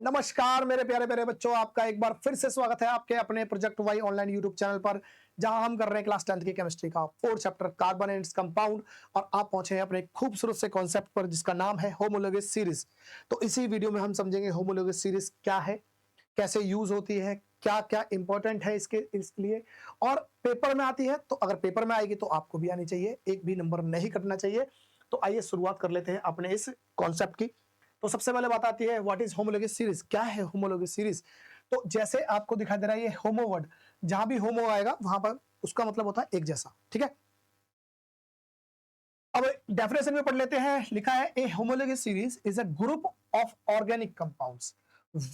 नमस्कार मेरे प्यारे प्यारे बच्चों, आपका एक बार फिर से स्वागत है आपके अपने project Y online YouTube channel पर, जहां हम कर रहे हैं क्लास 10th की केमिस्ट्री का 4th chapter carbon and its compound. और आप पहुंचे हैं अपने खूबसूरत से कॉन्सेप्ट पर जिसका नाम है होमोलोगस सीरीज। तो इसी वीडियो में हम समझेंगे होमोलोगस सीरीज क्या है, कैसे यूज होती है, क्या क्या इंपॉर्टेंट है इसके लिए, और पेपर में आती है। तो अगर पेपर में आएगी तो आपको भी आनी चाहिए, एक भी नंबर नहीं कटना चाहिए। तो आइए शुरुआत कर लेते हैं अपने इस कॉन्सेप्ट की। तो सबसे पहले बात आती है व्हाट इज होमोलोगस सीरीज, क्या है होमोलोगस सीरीज। तो जैसे आपको दिखाई दे रहा है ये होमो वर्ड, जहां भी होमो आएगा वहां पर उसका मतलब होता है एक जैसा, ठीक है। अब डेफिनेशन में पढ़ लेते हैं, लिखा है a homologous series is a group of organic compounds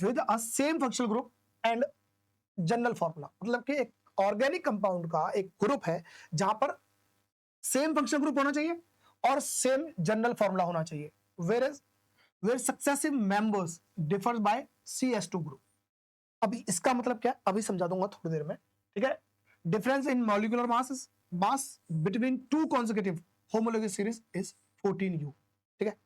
with a same functional group and general formula. मतलब कि एक ऑर्गेनिक कंपाउंड का एक ग्रुप है जहां पर सेम फंक्शनल ग्रुप होना चाहिए और सेम जनरल फॉर्मूला होना चाहिए। Where successive members differ by CS2 group. अभी इसका मतलब क्या है अभी समझा दूंगा थोड़ी देर में, ठीक है। Difference in molecular mass between two consecutive homologous series is 14U, ठीक है।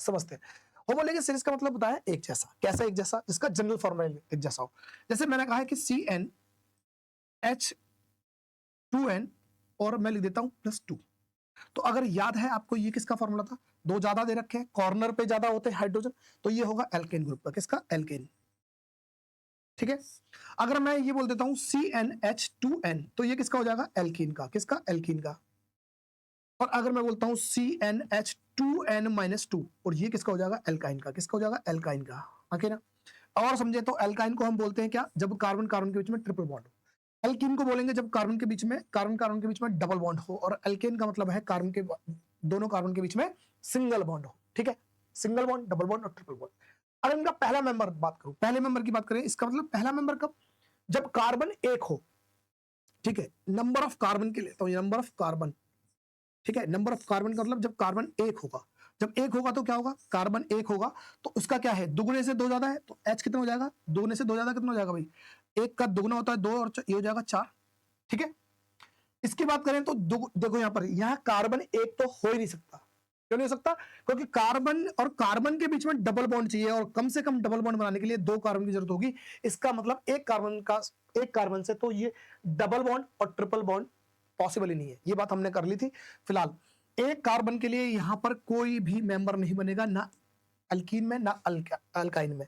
समझते हैं, होमोलोगस सीरीज का मतलब होता है एक जैसा। कैसा एक जैसा? जिसका जनरल फॉर्मूला एक जैसा हो। जैसे मैंने कहा है कि CnH2n और मैं लिख देता हूं +2। तो अगर याद है आपको ये किसका फॉर्मूला था, दो ज्यादा दे रखे हैं, कॉर्नर पे ज्यादा होते हैं हाइड्रोजन, तो ये होगा एल्केन ग्रुप का। किसका? एल्केन, ठीक है। अगर मैं ये बोल देता हूं CnH2n तो ये किसका हो जाएगा? एल्कीन का। किसका? एल्कीन का। और अगर मैं बोलता हूं CnH2n-2 और ये किसका हो जाएगा? एल्काइन का। किसका हो जाएगा? एल्काइन का। ओके ना। और समझे तो एल्काइन को हम बोलते हैं क्या? जब कार्बन कार्बन के बीच में ट्रिपल बॉन्ड हो। एल्कीन को बोलेंगे जब कार्बन कार्बन के बीच में डबल बॉन्ड हो। और एल्केन का मतलब है दोनों कार्बन के बीच में सिंगल बॉन्ड हो, ठीक है। सिंगल बॉन्ड, डबल बॉन्ड और ट्रिपल बॉन्ड। अगर इनका पहला मेंबर बात करूं, पहले मेंबर की बात करें, इसका मतलब पहला मेंबर कब? जब कार्बन एक हो, ठीक है। नंबर ऑफ कार्बन के लिए तो ये नंबर ऑफ कार्बन, ठीक है। नंबर ऑफ कार्बन का मतलब जब कार्बन एक होगा। जब एक होगा तो क्या होगा? कार्बन एक होगा तो उसका क्या है? दुगने से दो ज्यादा है तो H कितना हो जाएगा? दुगने से दो ज्यादा कितना हो जाएगा भाई? एक का दुगना होता है दो और ये हो जाएगा 4, ठीक है। इसकी बात करें तो देखो यहां पर, यहां कार्बन एक तो हो ही नहीं सकता। क्यों नहीं हो सकता? क्योंकि कार्बन और कार्बन के बीच में डबल बॉन्ड चाहिए और कम से कम डबल बॉन्ड बनाने के लिए दो कार्बन की जरूरत होगी। इसका मतलब एक कार्बन से तो ये डबल बॉन्ड और ट्रिपल बॉन्ड पॉसिबल ही नहीं है। ये बात हमने कर ली थी। फिलहाल एक कार्बन के लिए यहां पर कोई भी मेंबर नहीं बनेगा, ना अल्कीन में ना अल्काइन में।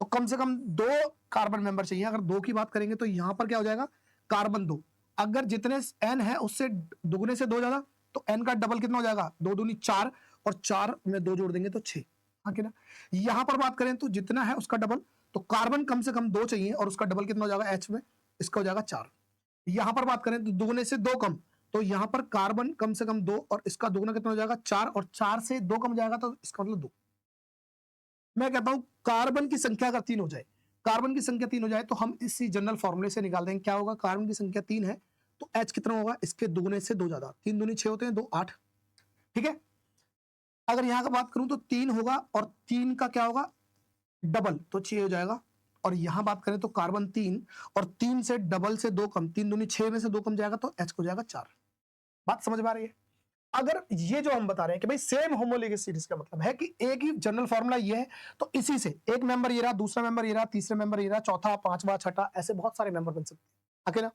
तो कम से कम दो कार्बन मेंबर चाहिए। अगर दो की बात करेंगे तो यहां पर क्या हो जाएगा? कार्बन दो। अगर जितने n है उससे दुगने से दो ज्यादा तो n का डबल कितना हो जाएगा? दो दूनी 4 और 4 में दो जोड़ देंगे तो 6। हाँ कि ना। यहां पर बात करें तो जितना है उसका डबल, तो कार्बन कम से कम दो चाहिए और उसका डबल कितना हो जाएगा? H में इसका हो जाएगा 4। यहां पर बात करें तो दुगने से दो कम, तो यहां पर कार्बन कम से कम दो और इसका दुगना कितना हो जाएगा? 4 और 4 से दो कम जाएगा तो इसका मतलब 2। मैं कहता हूं कार्बन की संख्या अगर 3 हो जाए, कार्बन की संख्या 3 हो जाए तो हम इसी जनरल फॉर्मूले से निकाल देंगे। क्या होगा? कार्बन की संख्या 3 है तो H कितना होगा? इसके दुगने से दो ज्यादा, 3 दूनी 6 होते हैं, 2 8, ठीक है। अगर यहां का बात करूं तो 3 होगा और 3 का क्या होगा? डबल, तो 6 हो जाएगा। और यहां बात करें तो कार्बन 3 और 3 से डबल से दो कम, 3 दूनी 6 में से दो कम जाएगा तो H हो जाएगा 4। बात समझ में आ रही है? अगर ये जो हम बता रहे हैं कि भाई सेम होमोलोगस सीरीज का मतलब है कि एक ही जनरल फॉर्मूला ये है, तो इसी से एक मेंबर ये रहा, दूसरा मेंबर ये रहा, तीसरा मेंबर ये रहा, चौथा, पांचवा, छठा, ऐसे बहुत सारे मेंबर बन सकते हैं। ओके ना,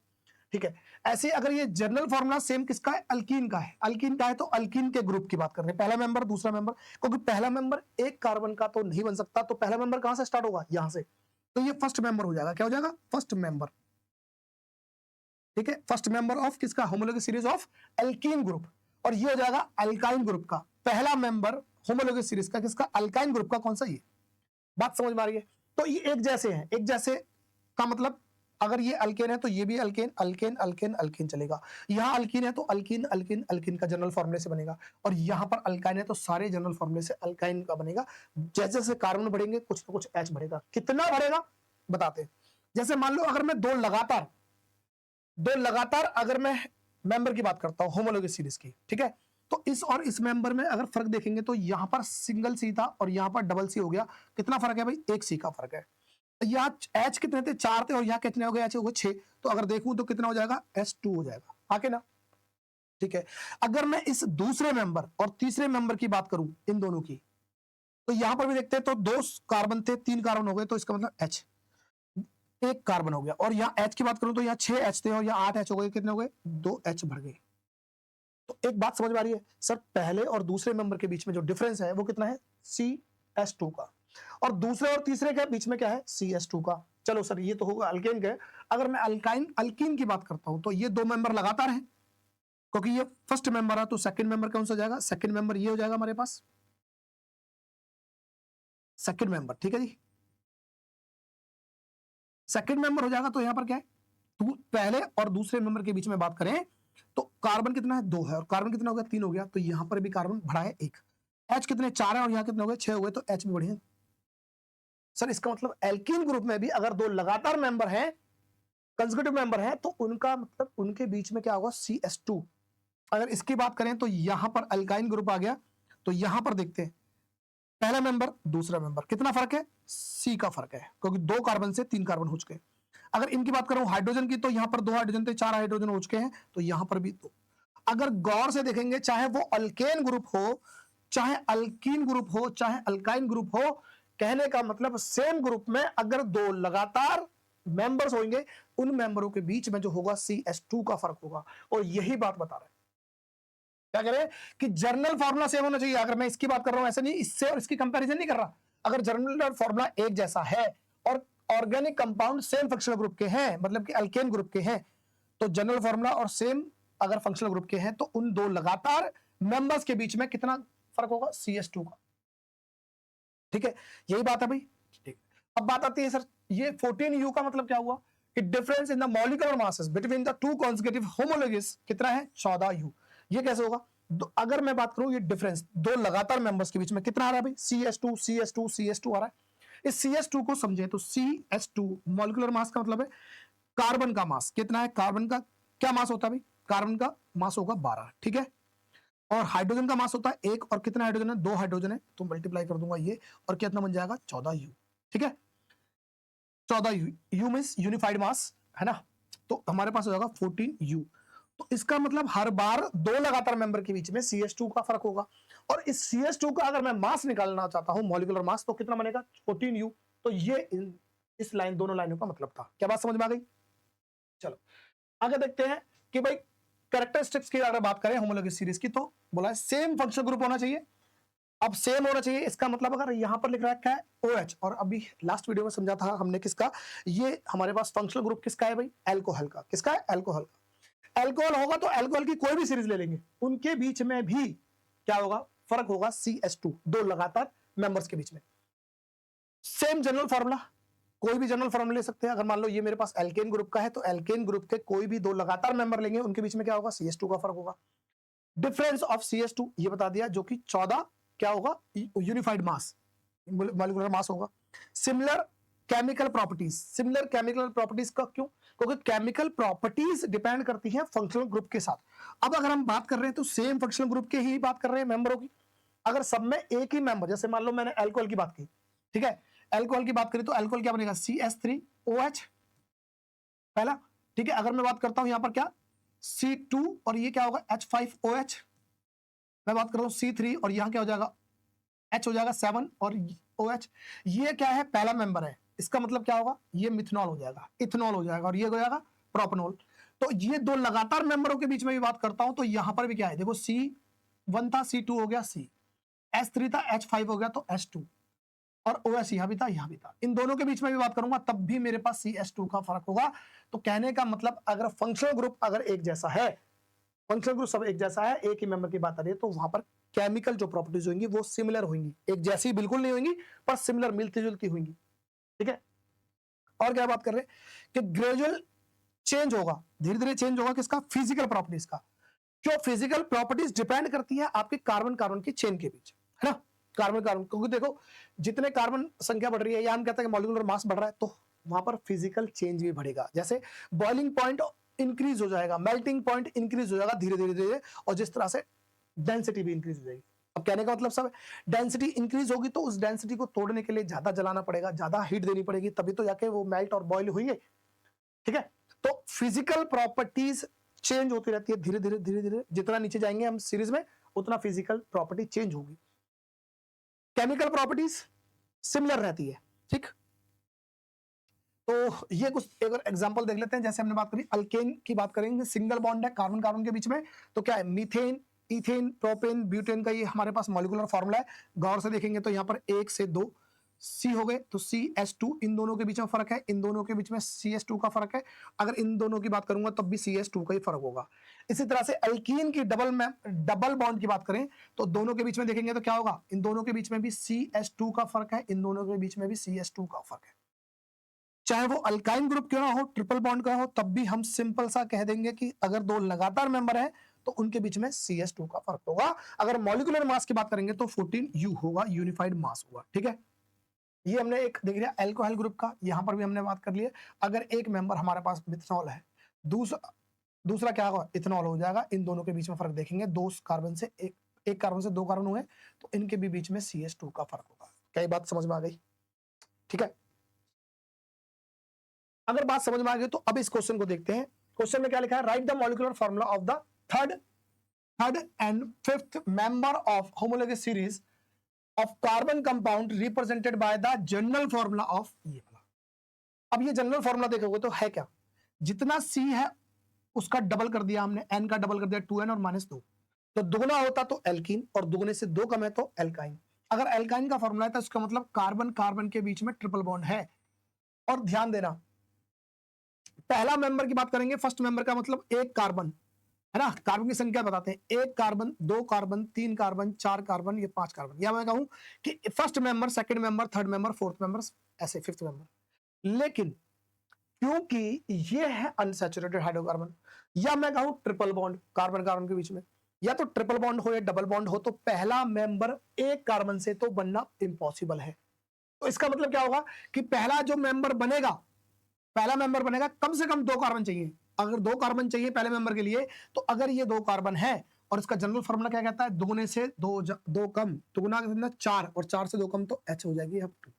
ठीक है। ऐसे अगर ये जनरल फॉर्मूला सेम किसका है? अल्कीन का है। अल्कीन का है तो अल्कीन के ग्रुप की बात कर रहे हैं, पहला मेंबर दूसरा मेंबर। क्योंकि पहला मेंबर एक कार्बन का तो नहीं बन सकता, तो पहला मेंबर कहां से स्टार्ट होगा? यहां से। तो ये फर्स्ट मेंबर हो जाएगा। क्या हो जाएगा? फर्स्ट मेंबर, ठीक है। फर्स्ट मेंबर ऑफ किसका? Homologous series of alkene group. और ये हो जाएगा अल्काइन ग्रुप का पहला मेंबर होमोलोगस सीरीज का। किसका? अल्काइन ग्रुप का। कौन सा? ये। बात समझ में आ रही है? तो ये एक जैसे हैं, एक जैसे का मतलब अगर ये अल्केन है तो ये भी अल्केन, अल्केन अल्केन अल्केन चलेगा। यहां अल्कीन है तो अल्कीन अल्कीन अल्कीन का जनरल फॉर्मूले से बनेगा। और यहां पर अल्काइन है तो सारे जनरल फॉर्मूले से अल्काइन का बनेगा। जैसे जैसे कार्बन बढ़ेंगे कुछ ना कुछ H बढ़ेगा। कितना बढ़ेगा बताते हैं। जैसे मान लो अगर मैं दो लगातार अगर मैं मेंबर की बात करता हूं होमोलोगस सीरीज की, ठीक है। तो इस और इस मेंबर में अगर फर्क देखेंगे तो यहां पर सिंगल सी था और यहां पर डबल सी हो गया। कितना फर्क है भाई? एक सी का फर्क है। यहाँ H कितने थे? 4 थे और यहाँ कितने हो गए? H हो गए 6। तो अगर देखूं तो कितना हो जाएगा? H2 हो जाएगा। आके ना, ठीक है। अगर मैं इस दूसरे मेंबर और तीसरे मेंबर की बात करूं इन दोनों की, तो यहां पर भी देखते हैं तो 2 कार्बन थे, 3 कार्बन हो गए, तो इसका मतलब H, एक कार्बन हो गया। और यहाँ H की बात करूं तो यहाँ 6 H थे और यहाँ 8 H हो गए, कितने हो गए? 2 H बढ़ गए। तो एक बात समझ में आ रही है सर, पहले और दूसरे मेंबर के बीच में जो डिफरेंस है वो कितना है? CS2 का। और दूसरे और तीसरे के बीच में क्या है? CS2 का। चलो सर ये तो होगा अल्केन के। अगर मैं अल्कीन की बात करता हूं तो ये 2 मेंबर लगातार हैं, क्योंकि ये फर्स्ट मेंबर है, तो सेकंड मेंबर कौन सा जाएगा? सेकंड मेंबर ये हो जाएगा हमारे पास, सेकंड मेंबर, ठीक है जी। सेकंड मेंबर हो जाएगा तो यहां पर क्या है? पहले और दूसरे मेंबर के बीच में बात करें तो कार्बन कितना है? 2 है, और कार्बन कितना हो गया? 3 हो गया, तो यहां पर भी कार्बन बढ़ा है 1। H कितने? 4 है, और यहां कितने हो गए? 6 हो गए, तो H भी बढ़े। सर इसका मतलब एल्कीन ग्रुप में भी अगर 2 लगातार मेंबर हैं, कंसेक्यूटिव मेंबर हैं, तो उनका मतलब उनके बीच में क्या होगा? CS2। अगर इसकी बात करें तो यहां पर अल्काइन ग्रुप आ गया, तो यहां पर देखते हैं पहला मेंबर दूसरा मेंबर, कितना फर्क है? C का फर्क है, क्योंकि 2 कार्बन से 3 कार्बन हो चुके हैं। अगर इनकी बात करूं हाइड्रोजन की, तो यहां पर 2 हाइड्रोजन थे, 4 हाइड्रोजन हो चुके हैं, तो यहां पर भी 2। अगर गौर से देखेंगे, चाहे वो अल्केन ग्रुप हो, चाहे अल्कीन ग्रुप हो, चाहे अल्काइन ग्रुप हो, कहने का मतलब सेम ग्रुप में अगर 2 लगातार मेंबर्स होंगे, उन मेंबरों के बीच में जो होगा CS2 का फर्क होगा। और यही बात बता रहे हैं, क्या कह रहे हैं कि जर्नल फॉर्मूला सेम होना चाहिए। अगर मैं इसकी बात कर रहा हूं, ऐसा नहीं, इससे और इसकी कंपैरिजन नहीं कर रहा। अगर जर्नल फॉर्मूला एक जैसा है और organic compound same functional group के हैं, मतलब कि अल्केन ग्रुप के हैं, तो जनरल फॉर्मूला और सेम अगर फंक्शनल ग्रुप के हैं, तो उन 2 लगातार मेंबर्स के बीच में कितना फर्क होगा? CS2 का। ठीक है, यही बात है भाई। ठीक, अब बात आती है सर, ये 14U का मतलब क्या हुआ? कि difference in the molecular masses between the 2 consecutive homologous कितना है? 14U। ये कैसे होगा? अगर मैं बात करूं, ये डिफरेंस 2 लगातार मेंबर्स के बीच में कितना आ रहा है भाई? CS2 CS2 CS2 आ रहा है। इस CS2 को समझे तो CS2 मॉलिक्यूलर मास का मतलब है कार्बन का मास कितना है? कार्बन का क्या मास होता है भाई? कार्बन का मास होगा 12, ठीक है। और हाइड्रोजन का मास होता है 1, और कितना हाइड्रोजन है? 2 हाइड्रोजन है, तो मल्टीप्लाई कर दूंगा ये, और कितना बन जाएगा? 14U, ठीक है। 14U, U मींस यूनिफाइड मास है ना, तो हमारे पास हो जाएगा 14U। तो इसका मतलब हर बार 2 लगातार मेंबर के बीच में CS2 का फर्क होगा। और इस CS2 का अगर मैं मास निकालना चाहता हूं, मॉलिक्यूलर मास, तो कितना बनेगा? 14U। तो ये इस लाइन, दोनों लाइनों का मतलब था। क्या बात समझ में आ गई? चलो आगे देखते हैं कि भाई कैरेक्टरिस्टिक्स की अगर बात करें होमोलोगस सीरीज की, तो बोला है सेम फंक्शनल ग्रुप होना चाहिए। अब सेम होना चाहिए, इसका मतलब अगर यहां पर लिख रखा है OH, और अभी लास्ट वीडियो में समझा था हमने किसका, ये हमारे पास फंक्शनल ग्रुप किसका है भाई? अल्कोहल का। किसका है? अल्कोहल का। अल्कोहल होगा तो अल्कोहल की कोई भी सीरीज ले लेंगे, उनके बीच में भी क्या होगा? फर्क होगा CS2, 2 लगातार मेंबर्स के बीच में। सेम जनरल फॉर्मूला, कोई भी जनरल फॉर्मूला ले सकते हैं। अगर मान लो ये मेरे पास एल्केन ग्रुप का है, तो एल्केन ग्रुप के कोई भी 2 लगातार मेंबर लेंगे, उनके बीच में क्या होगा? CS2 का फर्क होगा। डिफरेंस ऑफ CS2 ये बता दिया, जो कि 14 क्या होगा? यूनिफाइड मास, मॉलिक्यूलर मास होगा। Similar chemical properties, similar chemical properties का क्यों? क्योंकि केमिकल प्रॉपर्टीज डिपेंड करती हैं फंक्शनल ग्रुप के साथ। अब अगर हम बात कर रहे हैं तो सेम फंक्शनल ग्रुप के ही बात कर रहे हैं मेंबरों की। अगर सब में एक ही मेंबर, जैसे मान लो मैंने अल्कोहल की बात की, ठीक है, अल्कोहल की बात करें तो अल्कोहल क्या बनेगा? CS3OH पहला, ठीक है। अगर मैं बात करता हूं यहां पर क्या? C2, और ये क्या होगा? H5OH। मैं बात कर रहा हूं C3, और यहां क्या हो जाएगा? H हो जाएगा 7, और OH। ये क्या है? पहला मेंबर है, इसका मतलब क्या होगा? ये मिथनॉल हो जाएगा, इथेनॉल हो जाएगा, और ये हो जाएगा प्रोपेनॉल। तो ये 2 लगातार मेंबरों के बीच में भी बात करता हूं, तो यहां पर भी क्या है? देखो C1 था, C2 हो गया C, S3 था, H5 हो गया, तो S2, और OH यहां भी था, यहां भी था। इन दोनों के बीच में भी बात करूंगा, तब भी मेरे पास CS2 का फर्क होगा। तो कहने का मतलब अगर फंक्शनल ग्रुप अगर एक जैसा है, फंक्शनल ग्रुप सब एक जैसा है, एक ही मेंबर की बात आ रही है, तो वहां पर केमिकल जो प्रॉपर्टीज होंगी वो सिमिलर होंगी, एक जैसी बिल्कुल नहीं होंगी, पर सिमिलर, मिलती जुलती होंगी, ठीक है। और क्या बात कर रहे हैं कि ग्रेजुअल चेंज होगा, धीरे धीरे चेंज होगा किसका? फिजिकल प्रॉपर्टीज का। क्यों? फिजिकल प्रॉपर्टीज डिपेंड करती है आपके कार्बन कार्बन की चेन के बीच, है ना, कार्बन कार्बन। क्योंकि देखो जितने कार्बन संख्या बढ़ रही है, या हम कहते हैं कि मॉलिक्यूलर मास बढ़ रहा है, तो वहां पर फिजिकल चेंज भी बढ़ेगा। जैसे बॉइलिंग पॉइंट इंक्रीज हो जाएगा, मेल्टिंग पॉइंट इंक्रीज हो जाएगा धीरे धीरे धीरे, और जिस तरह से डेंसिटी भी इंक्रीज हो जाएगी। अब कहने का मतलब सब, डेंसिटी इंक्रीज होगी तो उस डेंसिटी को तोड़ने के लिए ज्यादा जलाना पड़ेगा, ज्यादा हीट देनी पड़ेगी, तभी तो जाके वो मेल्ट और बॉयल हुई है, ठीक है। तो फिजिकल प्रॉपर्टीज चेंज होती रहती है धीरे धीरे धीरे धीरे, जितना नीचे जाएंगे हम सीरीज में, उतना फिजिकल प्रॉपर्टी चेंज होगी। केमिकल प्रॉपर्टीज सिमिलर रहती है, ठीक। तो ये कुछ एक एग्जांपल देख लेते हैं। जैसे हमने बात करी अल्केन की बात करेंगे, सिंगल बॉन्ड है कार्बन कार्बन के बीच में, तो क्या है मीथेन, इथेन, प्रोपेन, ब्यूटेन का ये हमारे पास मॉलिक्यूलर फॉर्मूला है। गौर से देखेंगे तो यहाँ पर 1 से 2 सी हो गए, तो CH2, इन दोनों के बीच में फर्क है, इन दोनों के बीच में CH2 का फर्क है। अगर इन दोनों की बात करूंगा तब भी CH2 का ही फर्क होगा। इसी तरह से अल्कीन की डबल बॉन्ड की बात करें तो दोनों के बीच में देखेंगे तो क्या होगा, इन दोनों के बीच में भी CH2 का फर्क है, इन दोनों के बीच में भी CH2 का फर्क है। चाहे वो अल्काइन ग्रुप क्यों ना हो, ट्रिपल बॉन्ड का हो, तब भी हम सिंपल सा कह देंगे कि अगर दो लगातार मेंबर हैं तो उनके बीच में CH2 का फर्क होगा। अगर मॉलिक्यूलर मास की बात करेंगे तो 14U होगा, यूनिफाइड मास होगा, ठीक है। ये हमने एक देख लिया अल्कोहल ग्रुप का, यहां पर भी हमने बात कर ली है। अगर एक मेंबर हमारे पास मिथनॉल है, दूसरा क्या होगा, इथेनॉल हो जाएगा। इन दोनों के बीच में फर्क देखेंगे, दो कार्बन से एक कार्बन से दो कार्बन हुए तो इनके भी बीच में CH2 का फर्क होगा। क्या ये बात समझ में आ गई? ठीक है। अगर बात समझ में आ गई तो अब इस क्वेश्चन को देखते हैं। क्वेश्चन में क्या लिखा है, right the molecular formula of the third and fifth member of homologous series of carbon compound represented by the general formula of ये वाला। अब ये जनरल फार्मूला देखोगे तो है क्या, जितना C है उसका डबल कर दिया हमने, N का डबल कर दिया 2N और -2, तो दुगना होता तो एल्कीन और दुगने से 2 कम है तो एल्काइन। अगर एल्काइन का फार्मूला है तो इसका मतलब कार्बन कार्बन के बीच में ट्रिपल बॉन्ड है। और ध्यान देना, पहला मेंबर की बात करेंगे, फर्स्ट मेंबर का मतलब एक कार्बन है ना, कार्बन की संख्या बताते हैं, एक कार्बन, दो कार्बन, तीन कार्बन, चार कार्बन, ये 5 कार्बन। या मैं कहूं कि first member, second member, third member, fourth member, ऐसे फिफ्थ मेंबर। लेकिन क्योंकि ये है अनसैचुरेटेड हाइड्रोकार्बन, या मैं कहूं ट्रिपल बॉन्ड कार्बन कार्बन के बीच में, या तो ट्रिपल बॉन्ड हो या डबल बॉन्ड हो, तो पहला मेंबर एक कार्बन से तो बनना इम्पॉसिबल है। तो इसका मतलब क्या होगा कि पहला जो मेंबर बनेगा, पहला मेंबर बनेगा, कम से कम 2 कार्बन चाहिए। अगर 2 कार्बन चाहिए पहले मेंबर के लिए, तो अगर ये 2 कार्बन है और इसका जनरल फार्मूला क्या कहता है, दुगने से दो कम, दुगना कितना 4 और 4 से 2 कम तो H हो जाएगी अब 2।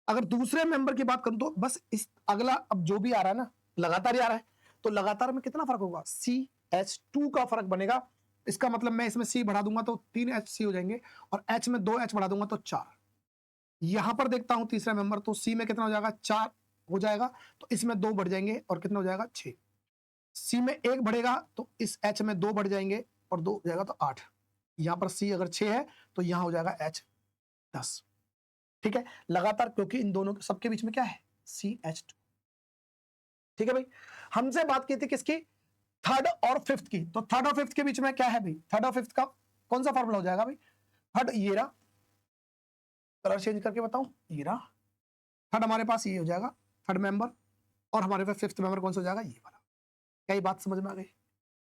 अगर दूसरे मेंबर की बात करूं तो बस इस अगला अब जो भी आ रहा है ना, लगातार ही आ रहा है, तो लगातार में कितना फर्क होगा, CH2 का फर्क बनेगा। इसका मतलब मैं इसमें C बढ़ा दूंगा तो 3HC हो जाएंगे और H में 2H बढ़ा दूंगा तो 4। यहां पर देखता हूं तीसरा मेंबर, तो C में कितना हो जाएगा, 4 हो जाएगा, तो इसमें 2 बढ़ जाएंगे और कितना हो जाएगा 6। C में 1 बढ़ेगा तो इस H में 2 बढ़ जाएंगे और 2 हो जाएगा तो 8। यहां पर C अगर 6 है तो यहां हो जाएगा H 10। ठीक है, लगातार, क्योंकि इन दोनों सबके बीच में क्या है, CH2। ठीक है भाई, हमसे बात की थी किसकी, थर्ड और फिफ्थ की, तो थर्ड और फिफ्थ के बीच में क्या है भाई, थर्ड और फिफ्थ का कौन सा फॉर्मूला हो जाएगा भाई, थर्ड ये रहा, कलर चेंज करके बताऊं, ये रहा थर्ड, हमारे पास ये हो जाएगा थर्ड मेंबर, और हमारे पास फिफ्थ मेंबर कौन सा हो जाएगा, ये वाला। क्या ये बात समझ में आ गई,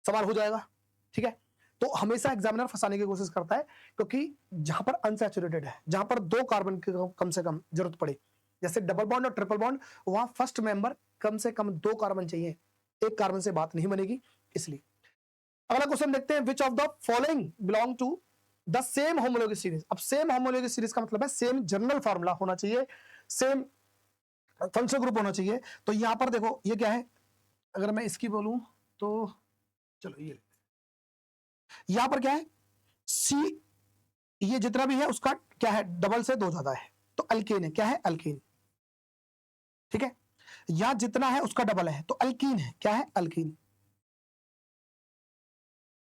सवाल हो जाएगा। ठीक है, तो हमेशा एग्जामिनर फंसाने की कोशिश करता है, क्योंकि जहां पर अनसैचुरेटेड है, जहां पर 2 कार्बन की कम से कम जरूरत पड़े, जैसे डबल बॉन्ड और ट्रिपल बॉन्ड, वहां फर्स्ट मेंबर कम से कम 2 कार्बन चाहिए, एक कार्बन से बात नहीं बनेगी, इसलिए। अगला क्वेश्चन देखते हैं, which of the following belong to the same homologous series. अब सेम होमोलोगस सीरीज का मतलब है सेम जनरल फार्मूला होना चाहिए, सेम फंक्शनल ग्रुप होना चाहिए। तो यहां पर देखो ये क्या है, अगर मैं इसकी बोलूं तो चलो ये यहां पर क्या है, सी, ये जितना भी है उसका क्या है, डबल से 2 ज्यादा है, तो अल्केन है, क्या है, अल्केन। ठीक है, यहां जितना है उसका डबल है तो अल्कीन है, क्या है, अल्कीन।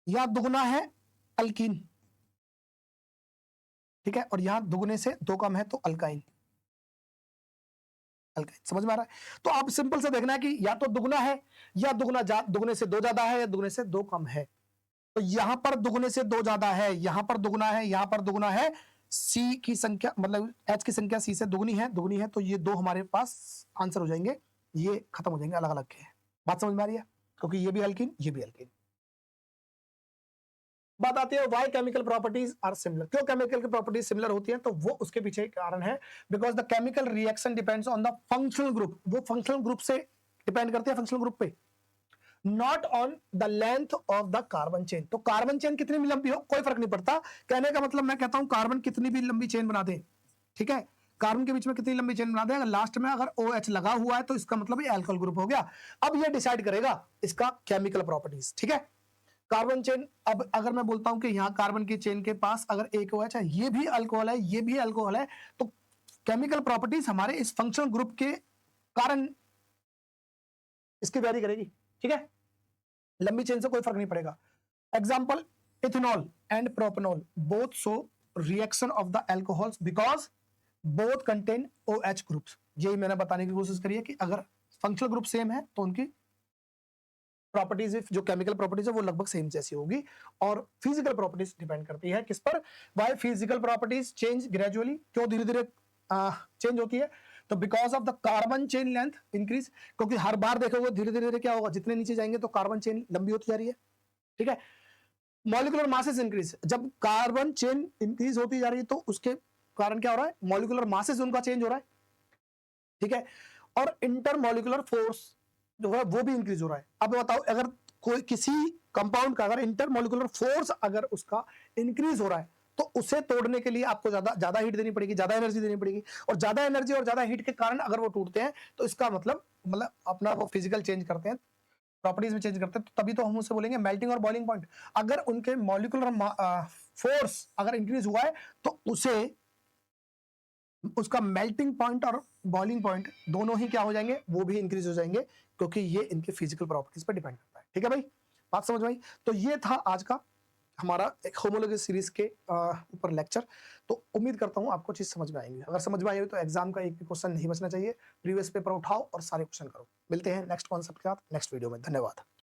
यहां दुगना है, अल्कीन। ठीक है, और यहां दुगने से 2 कम है तो अल्काइन। अल्काइन समझ में आ रहा है। तो आप सिंपल से देखना है कि या तो दुगना है, या दुगने से 2 ज्यादा है, या दुगने से 2 कम है। तो यहां पर दुगने से 2 ज्यादा है, यहां पर दुगना है, यहां पर दुगना है, सी की संख्या मतलब H की संख्या C से दुगनी है, तो ये 2 हमारे पास आंसर हो जाएंगे, ये खत्म हो जाएंगे, अलग अलग के। बात समझ में आ रही है, क्योंकि ये भी अल्कीन, ये भी अल्कीन। बात आती है why chemical properties are similar, क्यों केमिकल की प्रॉपर्टीज सिमिलर होती हैं, तो वो उसके पीछे कारण है, because the chemical reaction depends on the functional group, वो फंक्शनल ग्रुप से डिपेंड करते हैं, फंक्शनल ग्रुप पे, not on the length of the carbon chain. तो कार्बन चेन कितनी भी लंबी हो कोई फर्क नहीं पड़ता, कहने का मतलब मैं कहता हूं कार्बन कितनी भी लंबी चेन बना दे, ठीक है, कार्बन के बीच में कितनी लंबी चेन बना दे, अगर लास्ट में अगर OH लगा हुआ है तो इसका मतलब ये अल्कोहल ग्रुप हो गया। अब ये डिसाइड करेगा इसका केमिकल प्रॉपर्टीज। ठीक है, कार्बन चेन, अब अगर मैं बोलता हूं कि यहाँ कार्बन की चेन के पास अगर एक OH है, ये भी अल्कोहल है, ये भी अल्कोहल है, तो केमिकल प्रॉपर्टीज हमारे इस फंक्शनल ग्रुप के कारण इसकी वैरी करेगी, ठीक है, लंबी चेन से कोई फर्क नहीं पड़ेगा। Example, ethanol and propanol both show reaction of the alcohols because both contain OH groups. यही मैंने बताने की कोशिश करी है कि अगर फंक्शनल ग्रुप सेम है तो उनकी प्रॉपर्टीज, जो केमिकल प्रॉपर्टीज है वो लगभग सेम जैसी होगी, और फिजिकल प्रॉपर्टीज डिपेंड करती है किस पर, why physical properties change gradually, क्यों धीरे धीरे चेंज होती है, तो because of the carbon chain length increase, क्योंकि हर बार देखोगे धीरे धीरे क्या होगा, जितने नीचे जाएंगे तो कार्बन चेन लंबी होती जा रही है, ठीक है। मॉलिक्यूलर मासेस इंक्रीज, जब कार्बन चेन इंक्रीज होती जा रही है तो उसके कारण क्या हो रहा है, मॉलिक्यूलर मासेस उनका चेंज हो रहा है, ठीक है, और इंटरमॉलिक्यूलर फोर्स जो है वो भी इंक्रीज हो रहा है। अब बताओ, अगर कोई किसी कंपाउंड का अगर इंटरमॉलिक्यूलर फोर्स अगर उसका इंक्रीज हो रहा है तो उसे तोड़ने के लिए आपको ज्यादा हीट देनी पड़ेगी, ज्यादा एनर्जी देनी पड़ेगी, और ज्यादा एनर्जी और ज्यादा हीट के कारण अगर वो टूटते हैं तो इसका मतलब अपना वो फिजिकल चेंज करते हैं, प्रॉपर्टीज में चेंज करते हैं, तो तभी तो हम उसे बोलेंगे मेल्टिंग और बॉइलिंग पॉइंट। अगर उनके मॉलिक्यूलर फोर्स अगर इंक्रीज हुआ है तो उसे उसका मेल्टिंग पॉइंट और बॉइलिंग पॉइंट दोनों ही क्या हो जाएंगे, वो भी इंक्रीज हो जाएंगे, क्योंकि ये इनके फिजिकल प्रॉपर्टीज पर डिपेंड करता है, ठीक है भाई, बात समझ में आई। तो ये था आज का हमारा एक होमोलॉजी सीरीज के ऊपर लेक्चर। तो उम्मीद करता हूँ आपको चीज समझ में आएंगी, अगर समझ में आई हो तो एग्जाम का एक भी क्वेश्चन नहीं बचना चाहिए, प्रीवियस पेपर उठाओ और सारे क्वेश्चन करो। मिलते हैं नेक्स्ट कॉन्सेप्ट के साथ नेक्स्ट वीडियो में, धन्यवाद।